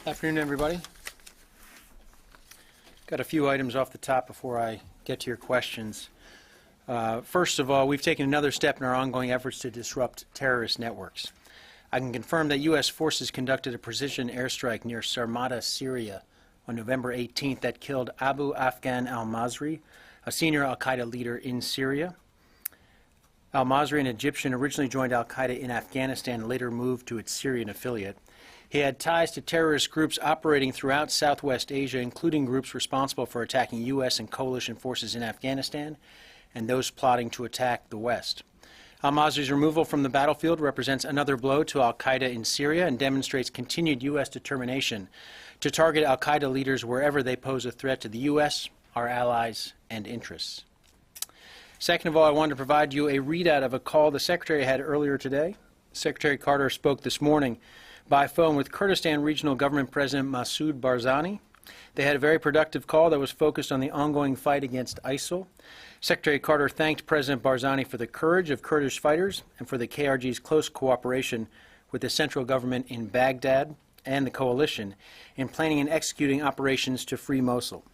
Afternoon, everybody. Got a few items off the top before I get to your questions. First of all, we've taken another step in our ongoing efforts to disrupt terrorist networks. I can confirm that U.S. forces conducted a precision airstrike near Sarmada, Syria, on November 18th that killed Abu Afghan al-Masri, a senior al-Qaeda leader in Syria. Al-Masri, an Egyptian, originally joined al-Qaeda in Afghanistan and later moved to its Syrian affiliate. He had ties to terrorist groups operating throughout Southwest Asia, including groups responsible for attacking U.S. and coalition forces in Afghanistan and those plotting to attack the West. Al-Masri's removal from the battlefield represents another blow to al-Qaeda in Syria and demonstrates continued U.S. determination to target al-Qaeda leaders wherever they pose a threat to the U.S., our allies, and interests. Second of all, I wanted to provide you a readout of a call the Secretary had earlier today. Secretary Carter spoke this morning by phone with Kurdistan Regional Government President Masoud Barzani. They had a very productive call that was focused on the ongoing fight against ISIL. Secretary Carter thanked President Barzani for the courage of Kurdish fighters and for the KRG's close cooperation with the central government in Baghdad and the coalition in planning and executing operations to free Mosul.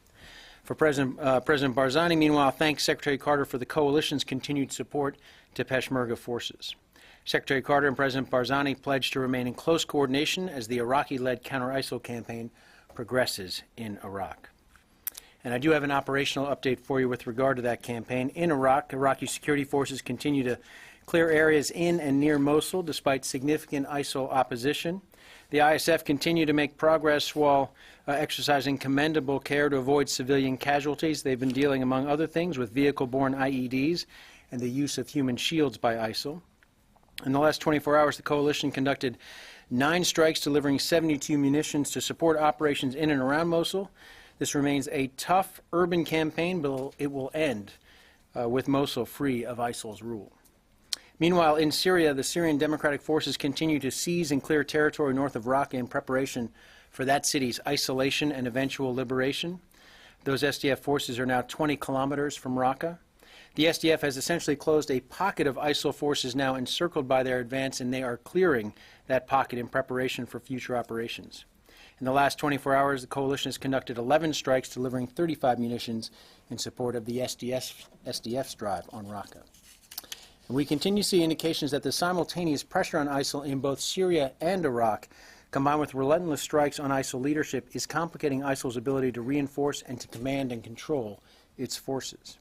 For President Barzani, meanwhile, thanked Secretary Carter for the coalition's continued support to Peshmerga forces. Secretary Carter and President Barzani pledged to remain in close coordination as the Iraqi-led counter-ISIL campaign progresses in Iraq. And I do have an operational update for you with regard to that campaign. In Iraq, Iraqi security forces continue to clear areas in and near Mosul despite significant ISIL opposition. The ISF continue to make progress while exercising commendable care to avoid civilian casualties. They've been dealing, among other things, with vehicle-borne IEDs and the use of human shields by ISIL. In the last 24 hours, the coalition conducted 9 strikes delivering 72 munitions to support operations in and around Mosul. This remains a tough urban campaign, but it will end with Mosul free of ISIL's rule. Meanwhile, in Syria, the Syrian Democratic Forces continue to seize and clear territory north of Raqqa in preparation for that city's isolation and eventual liberation. Those SDF forces are now 20 kilometers from Raqqa. The SDF has essentially closed a pocket of ISIL forces now encircled by their advance, and they are clearing that pocket in preparation for future operations. In the last 24 hours, the coalition has conducted 11 strikes, delivering 35 munitions in support of the SDF's drive on Raqqa. And we continue to see indications that the simultaneous pressure on ISIL in both Syria and Iraq, combined with relentless strikes on ISIL leadership, is complicating ISIL's ability to reinforce and to command and control its forces.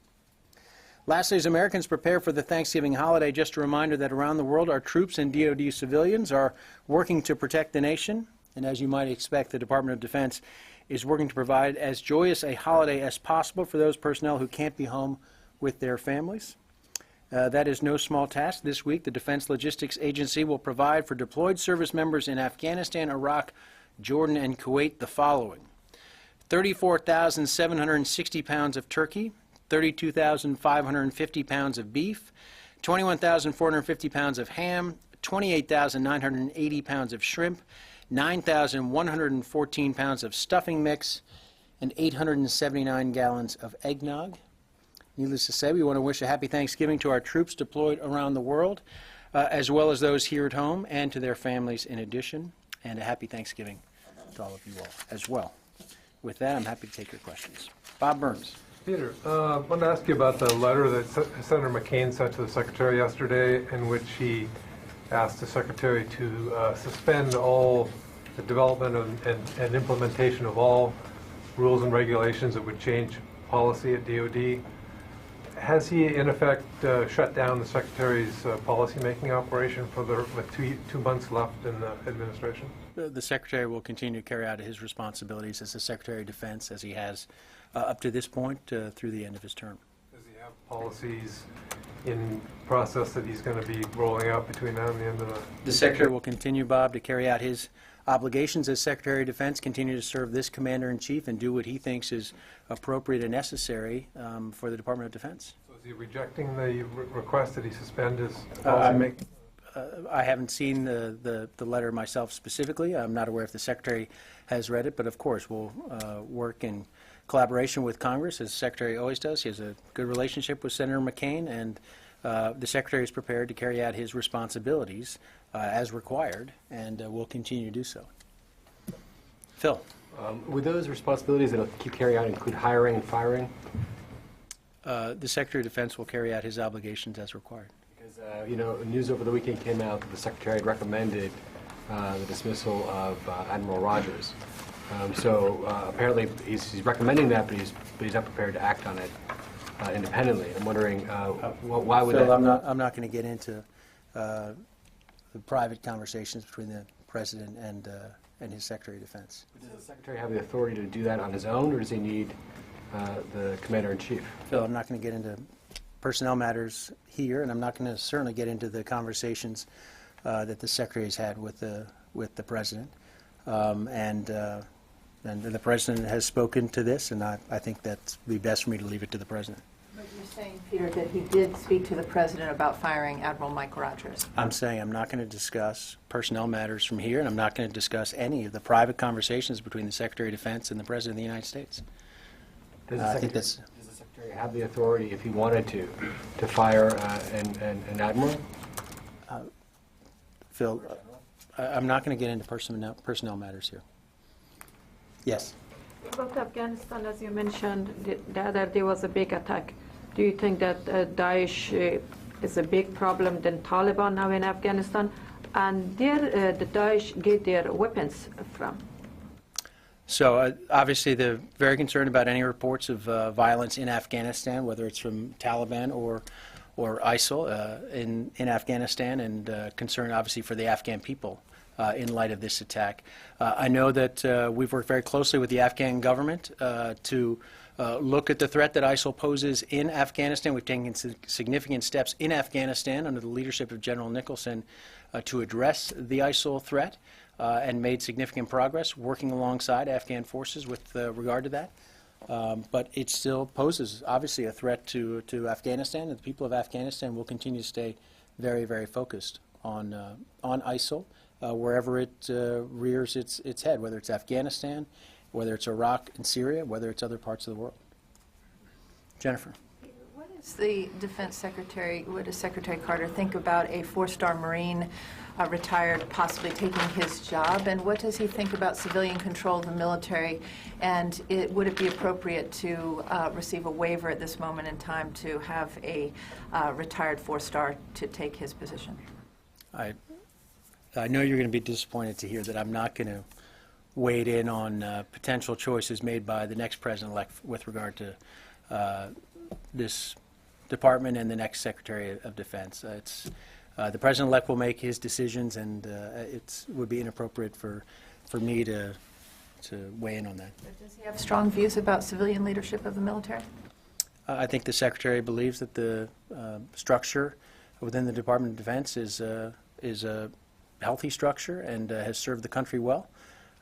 Lastly, as Americans prepare for the Thanksgiving holiday, just a reminder that around the world our troops and DoD civilians are working to protect the nation. And as you might expect, the Department of Defense is working to provide as joyous a holiday as possible for those personnel who can't be home with their families. That is no small task. This week, the Defense Logistics Agency will provide for deployed service members in Afghanistan, Iraq, Jordan, and Kuwait the following: 34,760 pounds of turkey, 32,550 pounds of beef, 21,450 pounds of ham, 28,980 pounds of shrimp, 9,114 pounds of stuffing mix, and 879 gallons of eggnog. Needless to say, we want to wish a happy Thanksgiving to our troops deployed around the world, as well as those here at home, and to their families in addition. And a happy Thanksgiving to all of you all as well. With that, I'm happy to take your questions. Bob Burns. Peter, I wanted to ask you about the letter that Senator McCain sent to the Secretary yesterday, in which he asked the Secretary to suspend all the development and implementation of all rules and regulations that would change policy at DoD. Has he, in effect, shut down the Secretary's policy-making operation with 2 months left in the administration? The Secretary will continue to carry out his responsibilities as the Secretary of Defense, as he has up to this point through the end of his term. Does he have policies in process that he's going to be rolling out between now and the end of the Secretary will continue, Bob, to carry out his obligations as Secretary of Defense, continue to serve this Commander-in-Chief and do what he thinks is appropriate and necessary for the Department of Defense. So is he rejecting the request that he suspend his policy? I haven't seen the letter myself specifically. I'm not aware if the Secretary has read it, but of course we'll work in collaboration with Congress, as the Secretary always does. He has a good relationship with Senator McCain, and the Secretary is prepared to carry out his responsibilities as required, and will continue to do so. Phil? Would those responsibilities that he'll carry out include hiring and firing? The Secretary of Defense will carry out his obligations as required. Because, news over the weekend came out that the Secretary had recommended the dismissal of Admiral Rogers. Apparently he's recommending that, but he's not prepared to act on it independently. I'm wondering why would Phil, that... I'm not going to get into the private conversations between the President and his Secretary of Defense. Does the Secretary have the authority to do that on his own, or does he need the Commander-in-Chief? Phil, I'm not going to get into personnel matters here, and I'm not going to certainly get into the conversations that the Secretary has had with the President. And the President has spoken to this, and I think that would be best for me to leave it to the President. But you're saying, Peter, that he did speak to the President about firing Admiral Mike Rogers. I'm saying I'm not going to discuss personnel matters from here, and I'm not going to discuss any of the private conversations between the Secretary of Defense and the President of the United States. Does I think that's... Does the Secretary have the authority, if he wanted to fire an Admiral? Phil, I'm not going to get into personnel matters here. Yes. About Afghanistan, as you mentioned, the other day was a big attack. Do you think that Daesh is a big problem than Taliban now in Afghanistan? And there, the Daesh get their weapons from? So obviously they're very concerned about any reports of violence in Afghanistan, whether it's from Taliban or ISIL in Afghanistan, and concern obviously for the Afghan people in light of this attack. I know that we've worked very closely with the Afghan government to look at the threat that ISIL poses in Afghanistan. We've taken significant steps in Afghanistan under the leadership of General Nicholson to address the ISIL threat and made significant progress working alongside Afghan forces with regard to that. But it still poses, obviously, a threat to Afghanistan, and the people of Afghanistan will continue to stay very, very focused on ISIL wherever it rears its head, whether it's Afghanistan, whether it's Iraq and Syria, whether it's other parts of the world. Jennifer. What is the Defense Secretary, what does Secretary Carter think about a four-star Marine retired possibly taking his job, and what does he think about civilian control of the military, and would it be appropriate to receive a waiver at this moment in time to have a retired four-star to take his position? I know you're going to be disappointed to hear that I'm not going to wade in on potential choices made by the next president-elect with regard to this department and the next Secretary of Defense. The president-elect will make his decisions, and it would be inappropriate for me to weigh in on that. But does he have strong views about civilian leadership of the military? I think the Secretary believes that the structure within the Department of Defense is a healthy structure and has served the country well.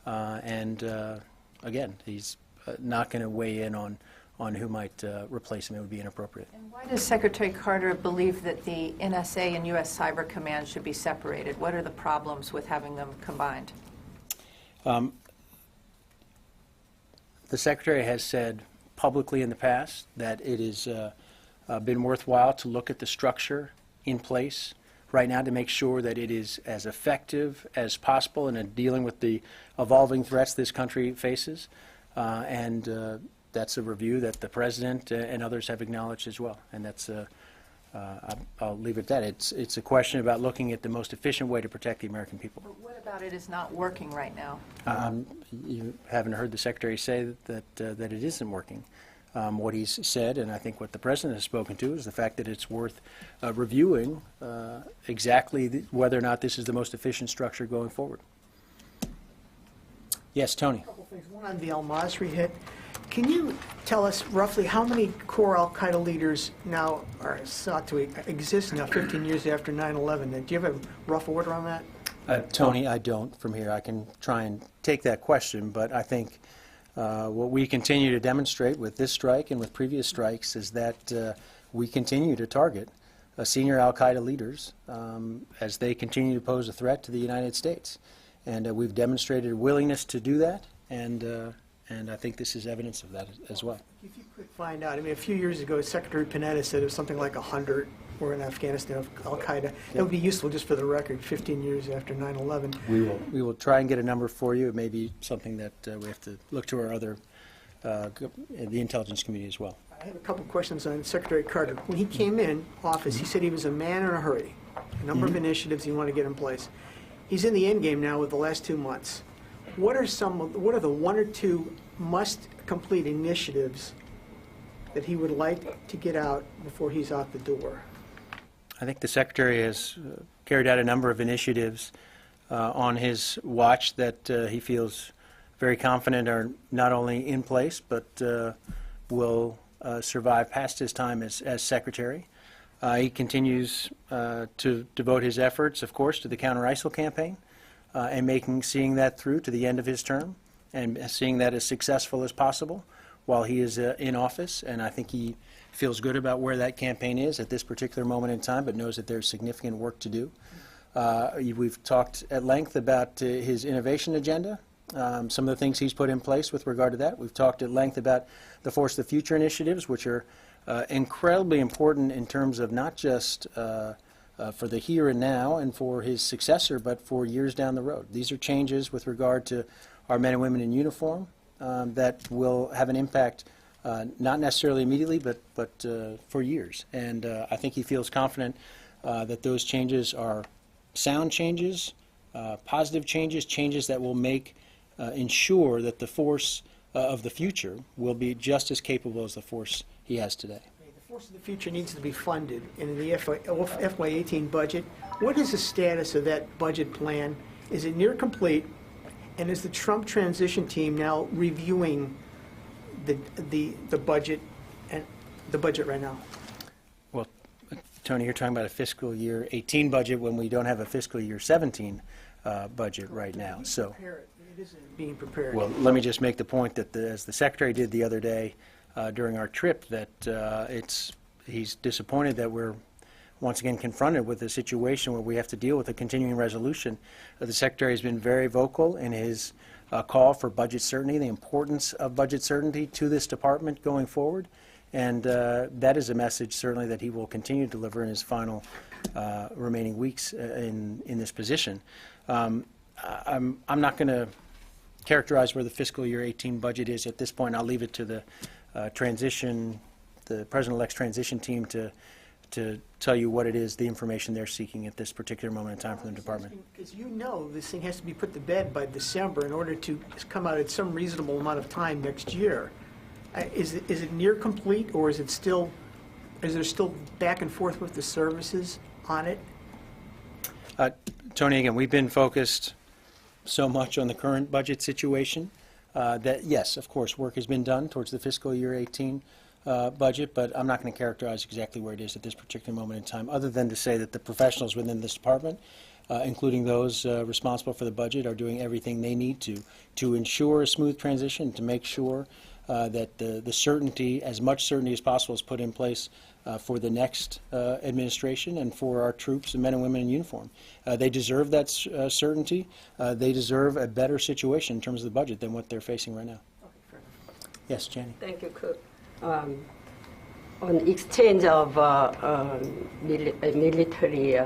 Again, he's not going to weigh in on who might replace him. It would be inappropriate. And why does Secretary Carter believe that the NSA and U.S. Cyber Command should be separated? What are the problems with having them combined? The Secretary has said publicly in the past that it has been worthwhile to look at the structure in place right now to make sure that it is as effective as possible in dealing with the evolving threats this country faces. That's a review that the President and others have acknowledged as well. And that's I'll leave it at that. It's a question about looking at the most efficient way to protect the American people. But what about it is not working right now? You haven't heard the Secretary say that it isn't working. What he's said, and I think what the President has spoken to, is the fact that it's worth reviewing exactly whether or not this is the most efficient structure going forward. Yes, Tony. A couple things. One on the al-Masri hit. Can you tell us roughly how many core al-Qaeda leaders now are sought to exist now 15 years after 9/11? Do you have a rough order on that? Tony, I don't from here. I can try and take that question, but I think what we continue to demonstrate with this strike and with previous strikes is that we continue to target senior al-Qaeda leaders as they continue to pose a threat to the United States. And we've demonstrated a willingness to do that, and I think this is evidence of that as well. If you could find out, I mean, a few years ago, Secretary Panetta said it was something like 100 or in Afghanistan of al-Qaeda. That would be useful just for the record, 15 years after 9/11. We will try and get a number for you. It may be something that we have to look to our other, the intelligence community as well. I have a couple questions on Secretary Carter. When he came in office, he said he was a man in a hurry. A number of initiatives he wanted to get in place. He's in the end game now with the last 2 months. What are the 1 or 2 must-complete initiatives that he would like to get out before he's out the door? I think the Secretary has carried out a number of initiatives on his watch that he feels very confident are not only in place, but will survive past his time as Secretary. He continues to devote his efforts, of course, to the counter-ISIL campaign and seeing that through to the end of his term and seeing that as successful as possible while he is in office. And I think he feels good about where that campaign is at this particular moment in time, but knows that there's significant work to do. We've talked at length about his innovation agenda, some of the things he's put in place with regard to that. We've talked at length about the Force the Future initiatives, which are incredibly important in terms of not just for the here and now and for his successor, but for years down the road. These are changes with regard to our men and women in uniform that will have an impact not necessarily immediately, but for years. And I think he feels confident that those changes are sound changes, positive changes, changes that will ensure that the force of the future will be just as capable as the force he has today. The Force of the Future needs to be funded. And in the FY18 budget, what is the status of that budget plan? Is it near complete? And is the Trump transition team now reviewing the budget and the budget right now? Well, Tony, you're talking about a fiscal year 18 budget when we don't have a fiscal year 17 budget right now. So It isn't being prepared. well, let me just make the point that as the Secretary did the other day during our trip, that he's disappointed that we're once again confronted with a situation where we have to deal with a continuing resolution. The Secretary has been very vocal in his call for budget certainty, the importance of budget certainty to this department going forward, and that is a message certainly that he will continue to deliver in his final remaining weeks in this position. I'm not going to characterize where the fiscal year 18 budget is at this point. I'll leave it to the the President-elect's transition team to tell you what it is, the information they're seeking at this particular moment in time from the department. Because you know this thing has to be put to bed by December in order to come out at some reasonable amount of time next year. Is it near complete, or is there still back and forth with the services on it? Tony, again, we've been focused so much on the current budget situation that, yes, of course, work has been done towards the fiscal year 18 budget, but I'm not going to characterize exactly where it is at this particular moment in time, other than to say that the professionals within this department, including those responsible for the budget, are doing everything they need to ensure a smooth transition, to make sure that the certainty, as much certainty as possible, is put in place for the next administration and for our troops and men and women in uniform. They deserve that certainty. They deserve a better situation in terms of the budget than what they're facing right now. Yes, Jenny. Thank you, Cook. On exchange of military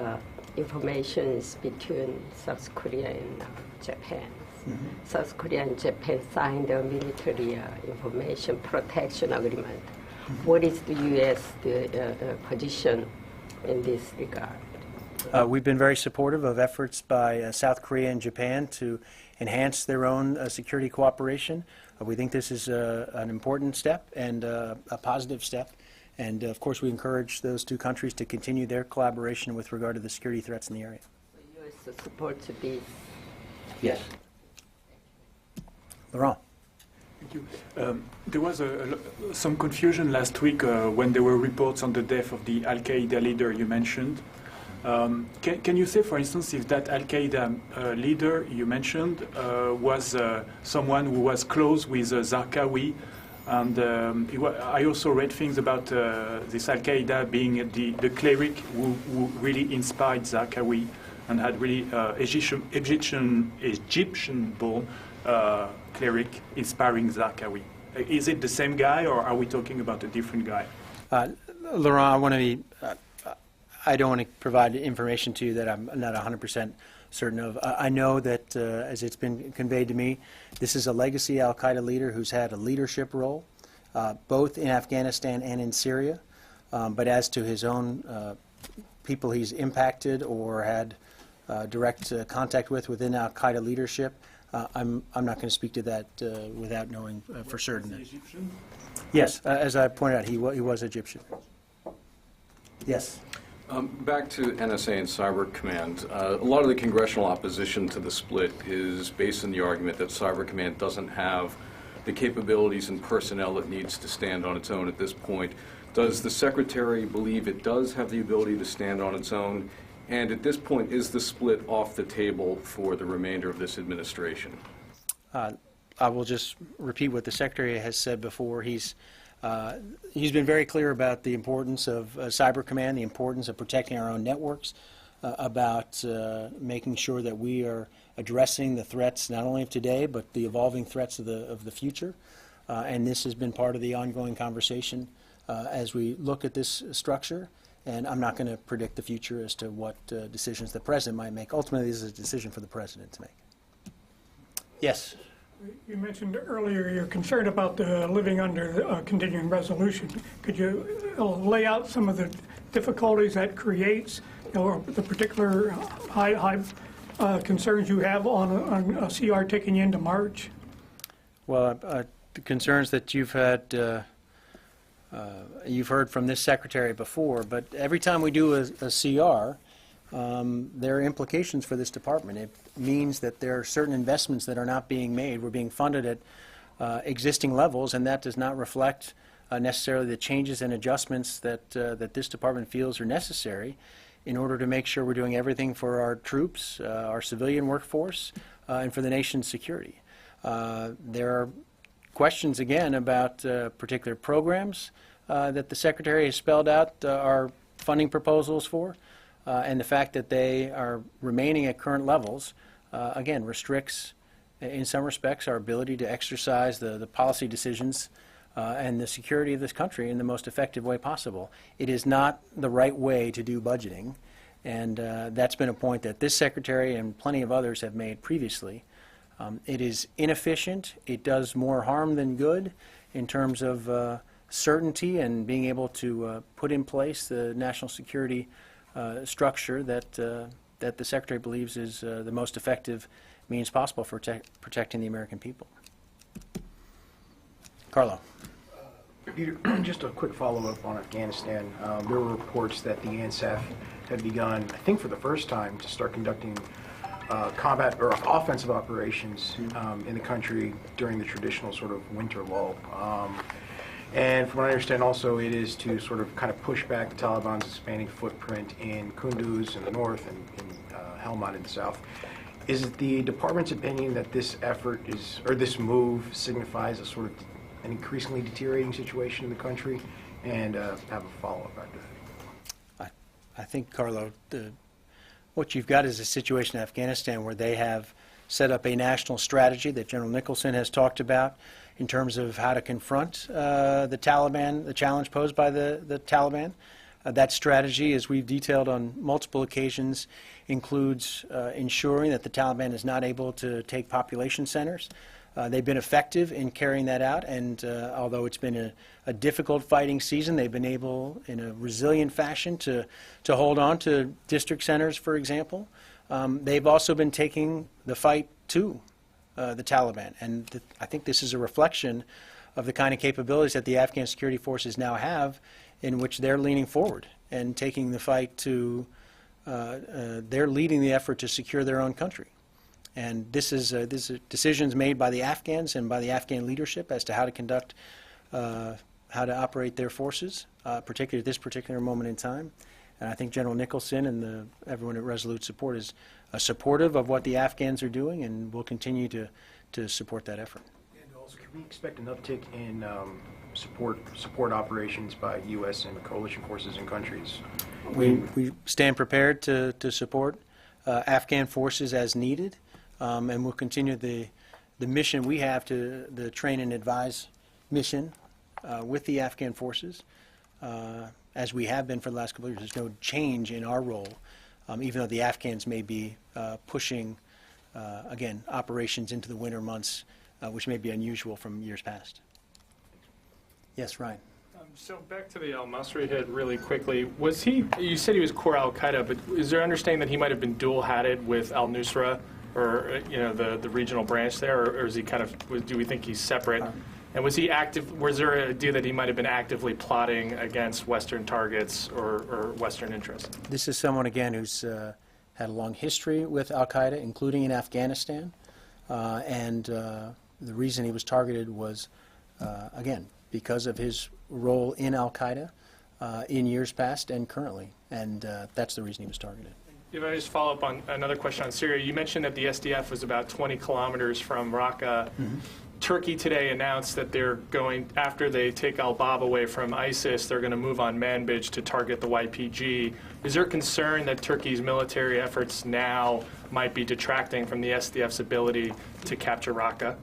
information between South Korea and Japan. Mm-hmm. South Korea and Japan signed a military information protection agreement. Mm-hmm. What is the U.S. position in this regard? We've been very supportive of efforts by South Korea and Japan to enhance their own security cooperation. We think this is an important step and a positive step. And, of course, we encourage those two countries to continue their collaboration with regard to the security threats in the area. The U.S. supports this? Yes. Laurent. Thank you. There was some confusion last week when there were reports on the death of the Al-Qaeda leader you mentioned. Can you say, for instance, if that Al-Qaeda leader you mentioned was someone who was close with Zarqawi? And I also read things about this Al-Qaeda being the cleric who really inspired Zarqawi and had really Egyptian-born cleric inspiring Zarqawi. Is it the same guy, or are we talking about a different guy? Laurent, I want to be I don't want to provide information to you that I'm not 100% certain of. I know that, as it's been conveyed to me, this is a legacy al-Qaeda leader who's had a leadership role, both in Afghanistan and in Syria. But as to his own people he's impacted or had direct contact with within al-Qaeda leadership, I'm not going to speak to that without knowing for certain. Egyptian? Yes, as I pointed out, he was Egyptian. Yes. Back to NSA and Cyber Command. A lot of the congressional opposition to the split is based on the argument that Cyber Command doesn't have the capabilities and personnel it needs to stand on its own at this point. Does the Secretary believe it does have the ability to stand on its own? And at this point, is the split off the table for the remainder of this administration? I will just repeat what the Secretary has said before. He's been very clear about the importance of Cyber Command, the importance of protecting our own networks, about making sure that we are addressing the threats not only of today but the evolving threats of the future. And this has been part of the ongoing conversation as we look at this structure. And I'm not going to predict the future as to what decisions the President might make. Ultimately, this is a decision for the President to make. Yes. You mentioned earlier you're concerned about the living under the continuing resolution. Could you lay out some of the difficulties that creates, or the particular high concerns you have on a CR taking you into March? Well, the concerns that you've had, you've heard from this Secretary before, but every time we do a CR, there are implications for this department. It means that there are certain investments that are not being made. We're being funded at existing levels, and that does not reflect necessarily the changes and adjustments that this department feels are necessary in order to make sure we're doing everything for our troops, our civilian workforce, and for the nation's security. There are questions, again, about particular programs that the Secretary has spelled out our funding proposals for. And the fact that they are remaining at current levels, again, restricts, in some respects, our ability to exercise the policy decisions and the security of this country in the most effective way possible. It is not the right way to do budgeting, and that's been a point that this Secretary and plenty of others have made previously. It is inefficient. It does more harm than good in terms of certainty and being able to put in place the national security structure that the Secretary believes is the most effective means possible for protecting the American people. Carlo. Peter, just a quick follow-up on Afghanistan. There were reports that the ANSAF had begun, I think for the first time, to start conducting combat or offensive operations in the country during the traditional sort of winter lull. And from what I understand also, it is to sort of kind of push back the Taliban's expanding footprint in Kunduz in the north and in Helmand in the south. Is it the department's opinion that this effort is, or this move signifies a sort of an increasingly deteriorating situation in the country? And have a follow-up after that. I think, Carlo, what you've got is a situation in Afghanistan where they have set up a national strategy that General Nicholson has talked about in terms of how to confront the Taliban, the challenge posed by the Taliban. That strategy, as we've detailed on multiple occasions, includes ensuring that the Taliban is not able to take population centers. They've been effective in carrying that out, and although it's been a difficult fighting season, they've been able, in a resilient fashion, to hold on to district centers, for example. They've also been taking the fight to the Taliban, and I think this is a reflection of the kind of capabilities that the Afghan security forces now have, in which they're leaning forward and taking the fight to, they're leading the effort to secure their own country. And this is decisions made by the Afghans and by the Afghan leadership as to how to conduct, how to operate their forces, particularly at this particular moment in time. And I think General Nicholson and everyone at Resolute Support is supportive of what the Afghans are doing, and will continue to support that effort. And also, can we expect an uptick in support operations by U.S. and coalition forces in countries? We stand prepared to support Afghan forces as needed, and we'll continue the mission we have, to the train and advise mission with the Afghan forces. as we have been for the last couple of years. There's no change in our role, even though the Afghans may be pushing, again, operations into the winter months, which may be unusual from years past. Yes, Ryan. So back to the al-Masri hit really quickly. Was he, you said he was core al-Qaeda, but is there understanding that he might have been dual-hatted with al-Nusra, or the regional branch there, or is he kind of, do we think he's separate? And was he active, was there an idea that he might have been actively plotting against Western targets or Western interests? This is someone, again, who's had a long history with al-Qaeda, including in Afghanistan. And the reason he was targeted was, again, because of his role in al-Qaeda in years past and currently. And that's the reason he was targeted. If I just follow up on another question on Syria, you mentioned that the SDF was about 20 kilometers from Raqqa. Mm-hmm. Turkey today announced that they're going, after they take al-Bab away from ISIS, they're going to move on Manbij to target the YPG. Is there concern that Turkey's military efforts now might be detracting from the SDF's ability to capture Raqqa?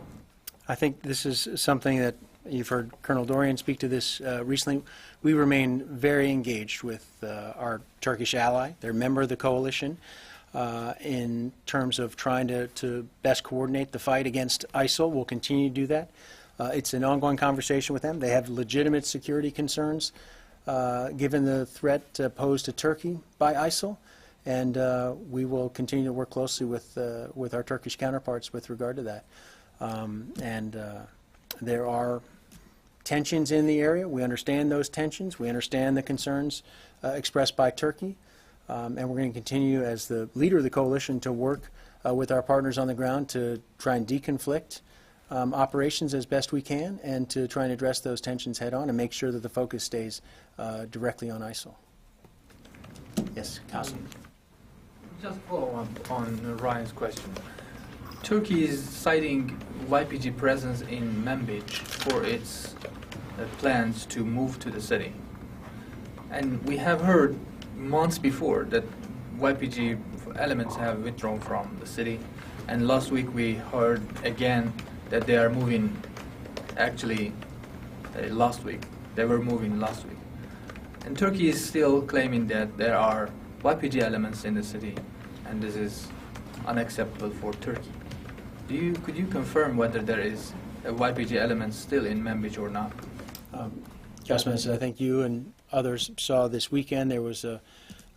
I think this is something that you've heard Colonel Dorian speak to this recently. We remain very engaged with our Turkish ally. They're a member of the coalition in terms of trying to best coordinate the fight against ISIL. We'll continue to do that. It's an ongoing conversation with them. They have legitimate security concerns given the threat posed to Turkey by ISIL. And we will continue to work closely with our Turkish counterparts with regard to that. There are tensions in the area. We understand those tensions. We understand the concerns expressed by Turkey. And we're going to continue, as the leader of the coalition, to work with our partners on the ground to try and deconflict operations as best we can, and to try and address those tensions head on and make sure that the focus stays directly on ISIL. Yes, Qasim. Just follow up on Ryan's question. Turkey is citing YPG presence in Manbij for its plans to move to the city. And we have heard months before that YPG elements have withdrawn from the city. And last week we heard again that they are moving, actually last week. They were moving last week. And Turkey is still claiming that there are YPG elements in the city, and this is unacceptable for Turkey. Could you confirm whether there is a YPG element still in Manbij or not? Councilman, as I think you and others saw this weekend, there was a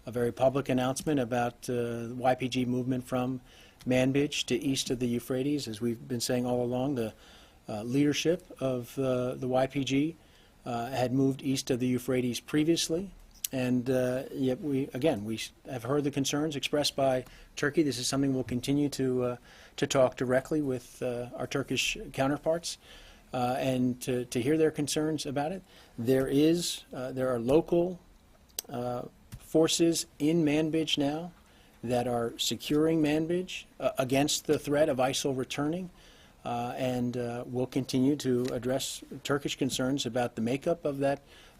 very public announcement about YPG movement from Manbij to east of the Euphrates. As we've been saying all along, the leadership of the YPG had moved east of the Euphrates previously. And yet we have heard the concerns expressed by Turkey. This is something we'll continue to talk directly with our Turkish counterparts and to hear their concerns about it. There are local forces in Manbij now that are securing Manbij against the threat of ISIL returning, and we'll continue to address Turkish concerns about the makeup of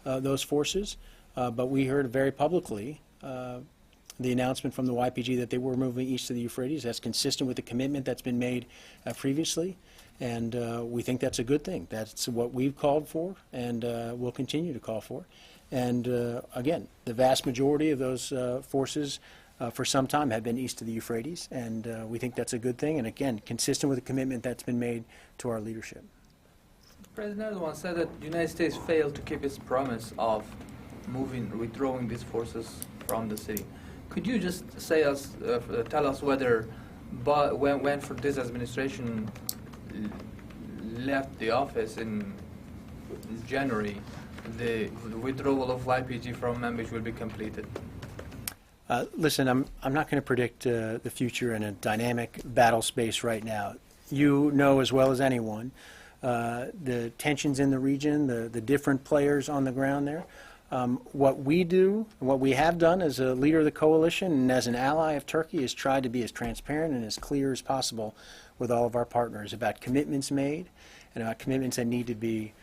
those forces. But we heard very publicly the announcement from the YPG that they were moving east of the Euphrates. That's consistent with the commitment that's been made previously, and we think that's a good thing. That's what we've called for, and we'll continue to call for. And again, the vast majority of those forces for some time have been east of the Euphrates, and we think that's a good thing, and again, consistent with the commitment that's been made to our leadership. President Erdogan said that the United States failed to keep its promise of withdrawing these forces from the city. Could you just tell us whether, when for this administration left the office in January, the withdrawal of YPG from Manbij will be completed? Listen, I'm not going to predict the future in a dynamic battle space right now. You know as well as anyone the tensions in the region, the different players on the ground there. What we do, what we have done as a leader of the coalition and as an ally of Turkey is try to be as transparent and as clear as possible with all of our partners about commitments made and about commitments that need to be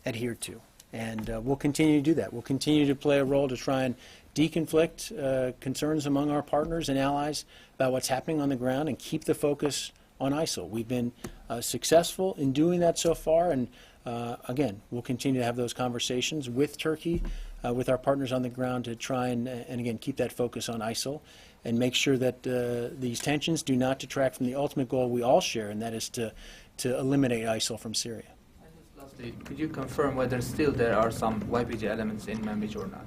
adhered to. And we'll continue to do that. We'll continue to play a role to try and deconflict concerns among our partners and allies about what's happening on the ground and keep the focus on ISIL. We've been successful in doing that so far, and again, we'll continue to have those conversations with Turkey, with our partners on the ground to try and again, keep that focus on ISIL and make sure that these tensions do not detract from the ultimate goal we all share, and that is to eliminate ISIL from Syria. And just lastly, could you confirm whether still there are some YPG elements in Manbij or not?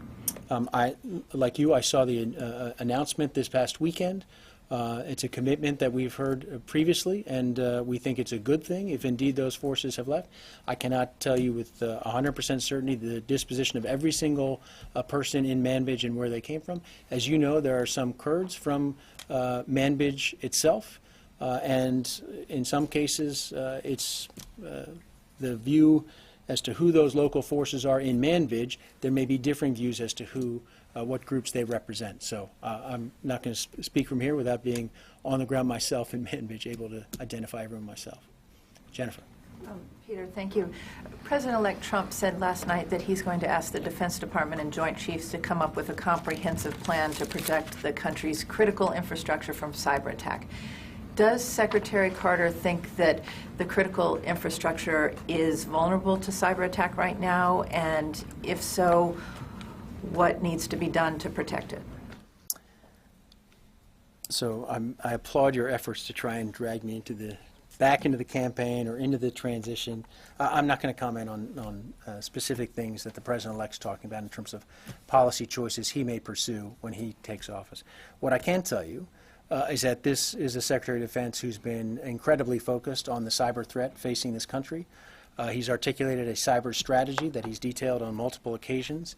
Like you, I saw the announcement this past weekend. It's a commitment that we've heard previously, and we think it's a good thing if indeed those forces have left. I cannot tell you with 100% certainty the disposition of every single person in Manbij and where they came from. As you know, there are some Kurds from Manbij itself, and in some cases it's the view as to who those local forces are in Manbij. There may be differing views as to who what groups they represent. So I'm not going to speak from here without being on the ground myself in Manbij, able to identify everyone myself. Jennifer. Peter, thank you. President-elect Trump said last night that he's going to ask the Defense Department and Joint Chiefs to come up with a comprehensive plan to protect the country's critical infrastructure from cyber attack. Does Secretary Carter think that the critical infrastructure is vulnerable to cyber attack right now? And if so, what needs to be done to protect it? So I applaud your efforts to try and drag me back into the campaign or into the transition. I'm not going to comment on specific things that the President-elect's talking about in terms of policy choices he may pursue when he takes office. What I can tell you is that this is a Secretary of Defense who's been incredibly focused on the cyber threat facing this country. He's articulated a cyber strategy that he's detailed on multiple occasions.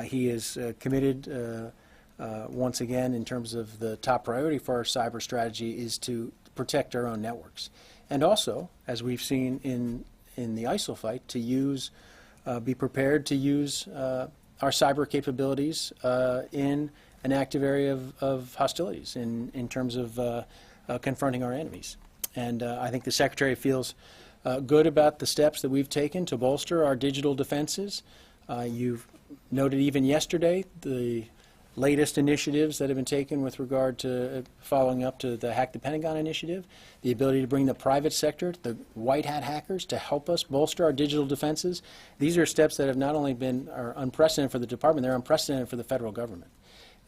He is committed, once again, in terms of the top priority for our cyber strategy is to protect our own networks. And also, as we've seen in the ISIL fight, to be prepared to use our cyber capabilities in an active area of hostilities in terms of confronting our enemies. And I think the Secretary feels good about the steps that we've taken to bolster our digital defenses. You've noted even yesterday the latest initiatives that have been taken with regard to following up to the Hack the Pentagon initiative, the ability to bring the private sector, the white hat hackers, to help us bolster our digital defenses. These are steps that have not only been unprecedented for the department, they're unprecedented for the federal government.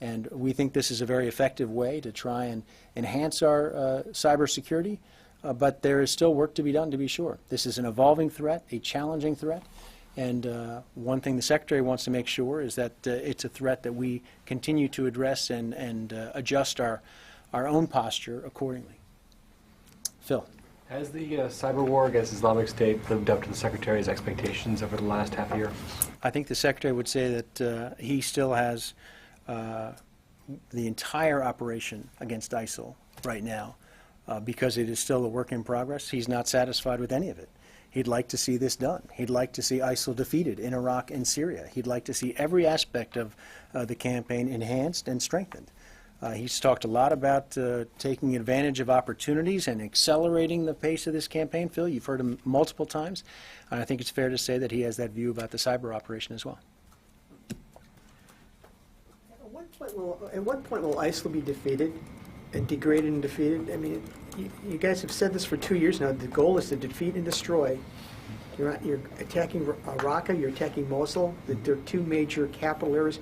And we think this is a very effective way to try and enhance our cybersecurity, but there is still work to be done, to be sure. This is an evolving threat, a challenging threat. And one thing the Secretary wants to make sure is that it's a threat that we continue to address and adjust our own posture accordingly. Phil. Has the cyber war against Islamic State lived up to the Secretary's expectations over the last half year? I think the Secretary would say that he still has the entire operation against ISIL right now because it is still a work in progress. He's not satisfied with any of it. He'd like to see this done. He'd like to see ISIL defeated in Iraq and Syria. He'd like to see every aspect of the campaign enhanced and strengthened. He's talked a lot about taking advantage of opportunities and accelerating the pace of this campaign. Phil, you've heard him multiple times, and I think it's fair to say that he has that view about the cyber operation as well. At what point will ISIL be defeated and degraded and defeated? I mean, you guys have said this for 2 years now. The goal is to defeat and destroy. You're attacking Raqqa, you're attacking Mosul. They're two major capital areas.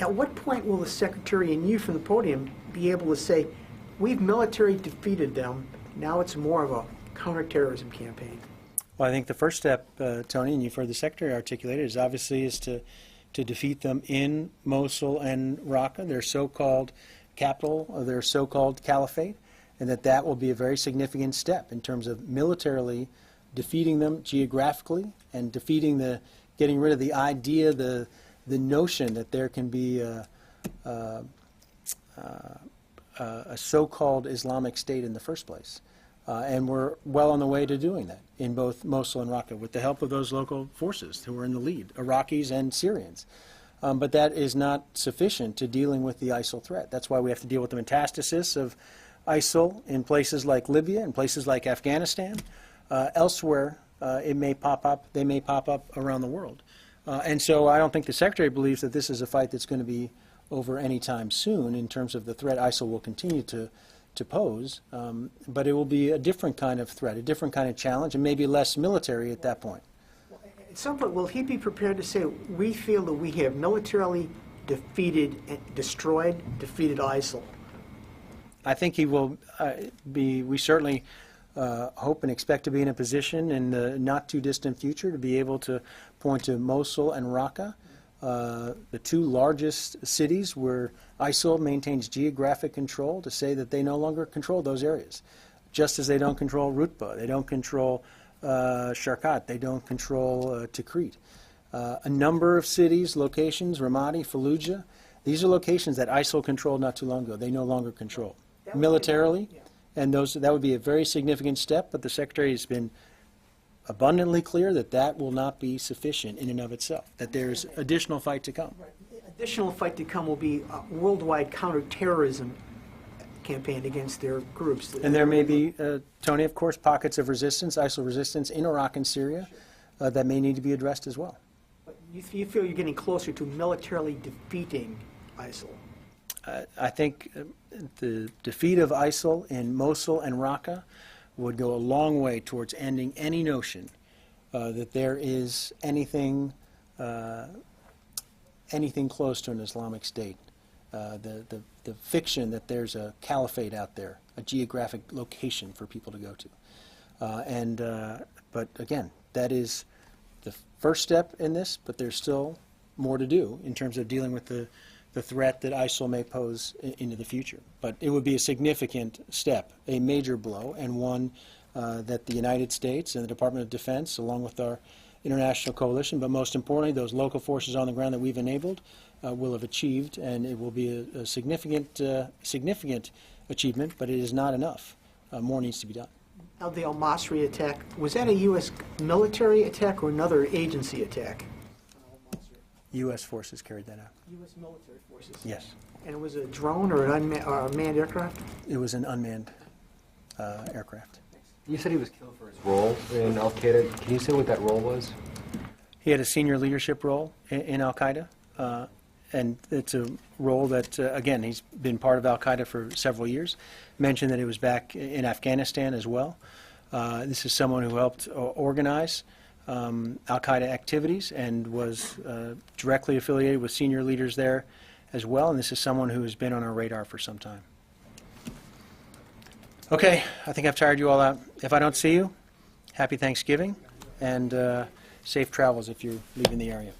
At what point will the Secretary and you from the podium be able to say, we've military defeated them, now it's more of a counterterrorism campaign? Well, I think the first step, Tony, and you've heard the Secretary articulate it, is obviously to defeat them in Mosul and Raqqa, their so-called capital, or their so-called caliphate, and that will be a very significant step in terms of militarily defeating them geographically and getting rid of the idea, the notion that there can be a so-called Islamic State in the first place. And we're well on the way to doing that in both Mosul and Raqqa with the help of those local forces who are in the lead, Iraqis and Syrians. But that is not sufficient to dealing with the ISIL threat. That's why we have to deal with the metastasis of ISIL in places like Libya, in places like Afghanistan. Elsewhere, they may pop up around the world. And so I don't think the Secretary believes that this is a fight that's going to be over anytime soon in terms of the threat ISIL will continue to pose. But it will be a different kind of threat, a different kind of challenge, and maybe less military at that point. At some point, will he be prepared to say, we feel that we have militarily defeated ISIL? I think he will we certainly hope and expect to be in a position in the not too distant future to be able to point to Mosul and Raqqa, the two largest cities where ISIL maintains geographic control, to say that they no longer control those areas. Just as they don't control Rutba, they don't control Sharqat, they don't control Tikrit. A number of cities, locations, Ramadi, Fallujah, these are locations that ISIL controlled not too long ago. They no longer control. Militarily, and that would be a very significant step, but the Secretary has been abundantly clear that that will not be sufficient in and of itself, that there's additional fight to come. Additional fight to come will be a worldwide counterterrorism campaign against their groups. And there may be, Tony, of course, pockets of resistance, ISIL resistance in Iraq and Syria that may need to be addressed as well. But you feel you're getting closer to militarily defeating ISIL? I think the defeat of ISIL in Mosul and Raqqa would go a long way towards ending any notion that there is anything close to an Islamic State. The fiction that there's a caliphate out there, a geographic location for people to go to. But again, that is the first step in this, but there's still more to do in terms of dealing with the threat that ISIL may pose into the future. But it would be a significant step, a major blow, and one that the United States and the Department of Defense, along with our international coalition, but most importantly, those local forces on the ground that we've enabled, will have achieved, and it will be a significant achievement, but it is not enough. More needs to be done. Now, the al-Masri attack, was that a U.S. military attack or another agency attack? U.S. forces carried that out. U.S. military forces? Yes. And it was a drone or an unmanned aircraft? It was an unmanned aircraft. You said he was killed for his role in Al-Qaeda. Can you say what that role was? He had a senior leadership role in Al-Qaeda, and it's a role that, again, he's been part of Al-Qaeda for several years. Mentioned that he was back in Afghanistan as well. This is someone who helped organize Al-Qaeda activities and was directly affiliated with senior leaders there as well, and this is someone who has been on our radar for some time. Okay, I think I've tired you all out. If I don't see you, happy Thanksgiving, and safe travels if you're leaving the area.